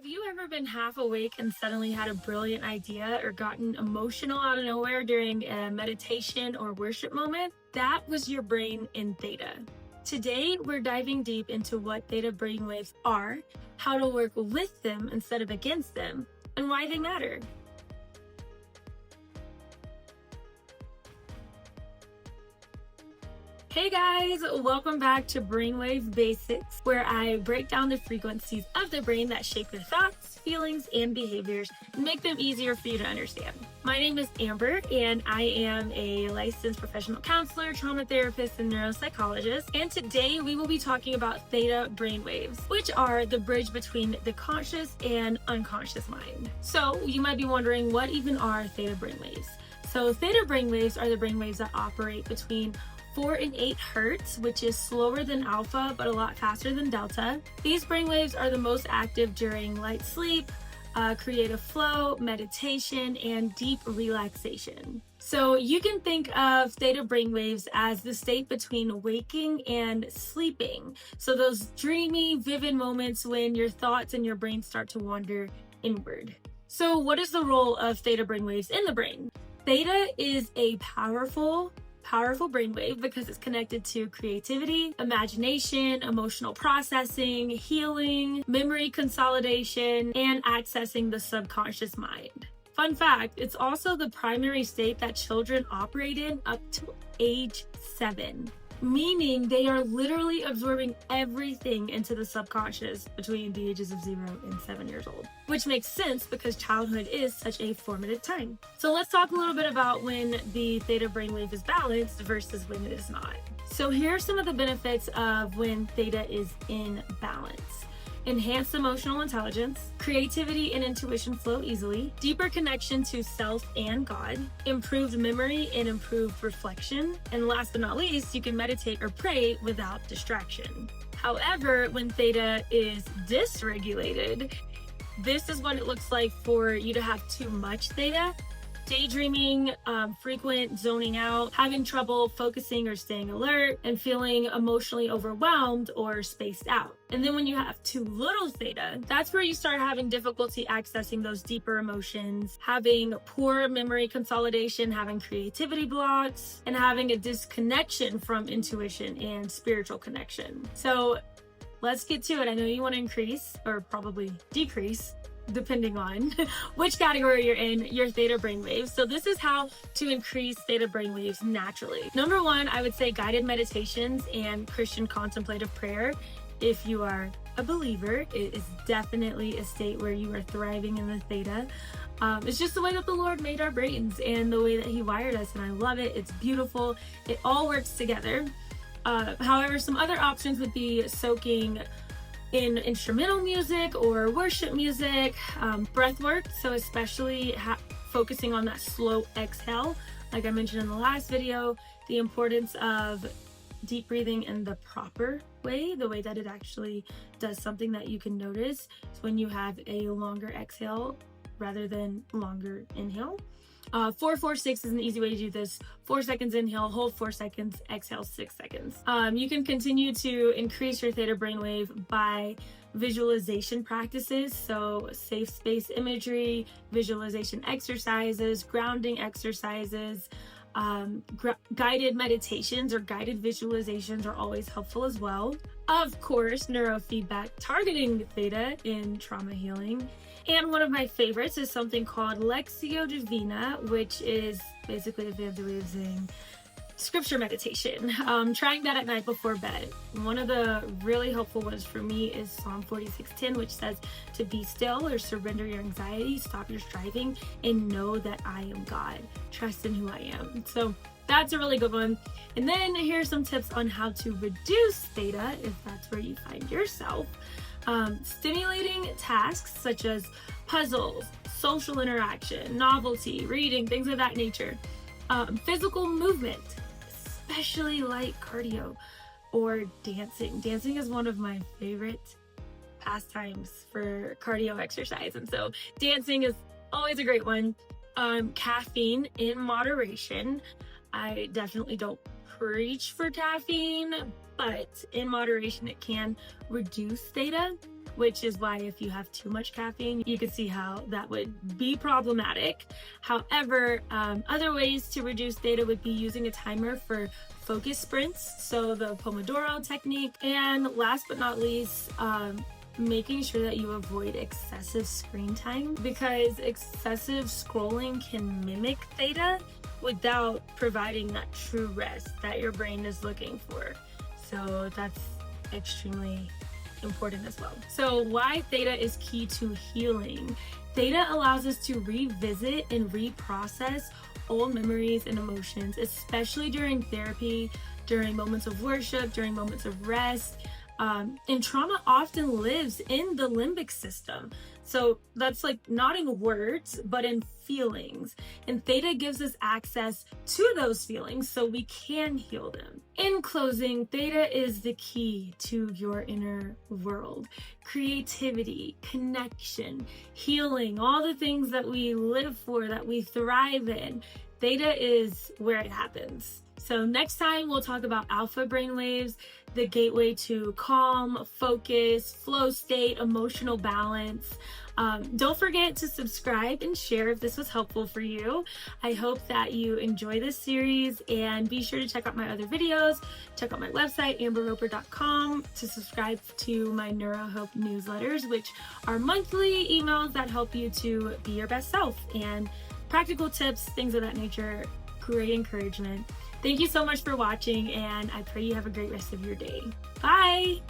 Have you ever been half awake and suddenly had a brilliant idea or gotten emotional out of nowhere during a meditation or worship moment? That was your brain in theta. Today, we're diving deep into what theta brainwaves are, how to work with them instead of against them, and why they matter. Hey guys, welcome back to Brainwave Basics, where I break down the frequencies of the brain that shape your thoughts, feelings, and behaviors and make them easier for you to understand. My name is Amber, and I am a licensed professional counselor, trauma therapist, and neuropsychologist. And today we will be talking about theta brainwaves, which are the bridge between the conscious and unconscious mind. So you might be wondering, what even are theta brainwaves? So theta brainwaves are the brainwaves that operate between 4 and 8 hertz, which is slower than alpha, but a lot faster than delta. These brainwaves are the most active during light sleep, creative flow, meditation, and deep relaxation. So you can think of theta brainwaves as the state between waking and sleeping. So those dreamy, vivid moments when your thoughts and your brain start to wander inward. So what is the role of theta brainwaves in the brain? Theta is a powerful brainwave because it's connected to creativity, imagination, emotional processing, healing, memory consolidation, and accessing the subconscious mind. Fun fact, it's also the primary state that children operate in up to age 7. Meaning they are literally absorbing everything into the subconscious between the ages of 0 and 7 years old. Which makes sense because childhood is such a formative time. So let's talk a little bit about when the theta brainwave is balanced versus when it is not. So here are some of the benefits of when theta is in balance. Enhanced emotional intelligence, creativity and intuition flow easily, deeper connection to self and God, improved memory and improved reflection, and last but not least, you can meditate or pray without distraction. However, when theta is dysregulated, this is what it looks like for you to have too much theta. Daydreaming, frequent zoning out, having trouble focusing or staying alert, and feeling emotionally overwhelmed or spaced out. And then when you have too little theta, that's where you start having difficulty accessing those deeper emotions, having poor memory consolidation, having creativity blocks, and having a disconnection from intuition and spiritual connection. So let's get to it. I know you want to increase or probably decrease, depending on which category you're in, your theta brainwaves. So this is how to increase theta brainwaves naturally. Number 1, I would say guided meditations and Christian contemplative prayer. If you are a believer, it is definitely a state where you are thriving in the theta. It's just the way that the Lord made our brains and the way that He wired us, and I love it. It's beautiful. It all works together. However, some other options would be soaking in instrumental music or worship music, breath work, so especially focusing on that slow exhale. Like I mentioned in the last video, the importance of deep breathing in the proper way, the way that it actually does something that you can notice. So when you have a longer exhale rather than longer inhale. 4-4-6 is an easy way to do this. 4 seconds inhale, hold 4 seconds, exhale 6 seconds. You can continue to increase your theta brainwave by visualization practices, so safe space imagery, visualization exercises, grounding exercises, guided meditations or guided visualizations are always helpful as well. Of course, neurofeedback targeting theta in trauma healing. And one of my favorites is something called Lectio Divina, which is basically a fancy way of saying scripture meditation. Trying that at night before bed. One of the really helpful ones for me is Psalm 46:10, which says to be still or surrender your anxiety, stop your striving, and know that I am God. Trust in who I am. So that's a really good one. And then here's some tips on how to reduce theta if that's where you find yourself. Stimulating tasks such as puzzles, social interaction, novelty, reading, things of that nature. Physical movement, especially light cardio or dancing. Dancing is one of my favorite pastimes for cardio exercise, and so dancing is always a great one. Caffeine in moderation. I definitely don't preach for caffeine, but in moderation it can reduce theta. which is why if you have too much caffeine, you can see how that would be problematic. However, other ways to reduce theta would be using a timer for focus sprints, so the Pomodoro technique, and last but not least, making sure that you avoid excessive screen time, because excessive scrolling can mimic theta without providing that true rest that your brain is looking for. So that's extremely important as well. So why theta is key to healing? Theta allows us to revisit and reprocess old memories and emotions, especially during therapy, during moments of worship, during moments of rest. And trauma often lives in the limbic system. So that's like not in words, but in feelings. And theta gives us access to those feelings so we can heal them. In closing, theta is the key to your inner world. Creativity, connection, healing, all the things that we live for, that we thrive in. Theta is where it happens. So next time we'll talk about alpha brainwaves, the gateway to calm, focus, flow state, emotional balance. Don't forget to subscribe and share if this was helpful for you. I hope that you enjoy this series, and be sure to check out my other videos. Check out my website, amberroper.com, to subscribe to my NeuroHope newsletters, which are monthly emails that help you to be your best self, and practical tips, things of that nature, great encouragement. Thank you so much for watching, and I pray you have a great rest of your day. Bye!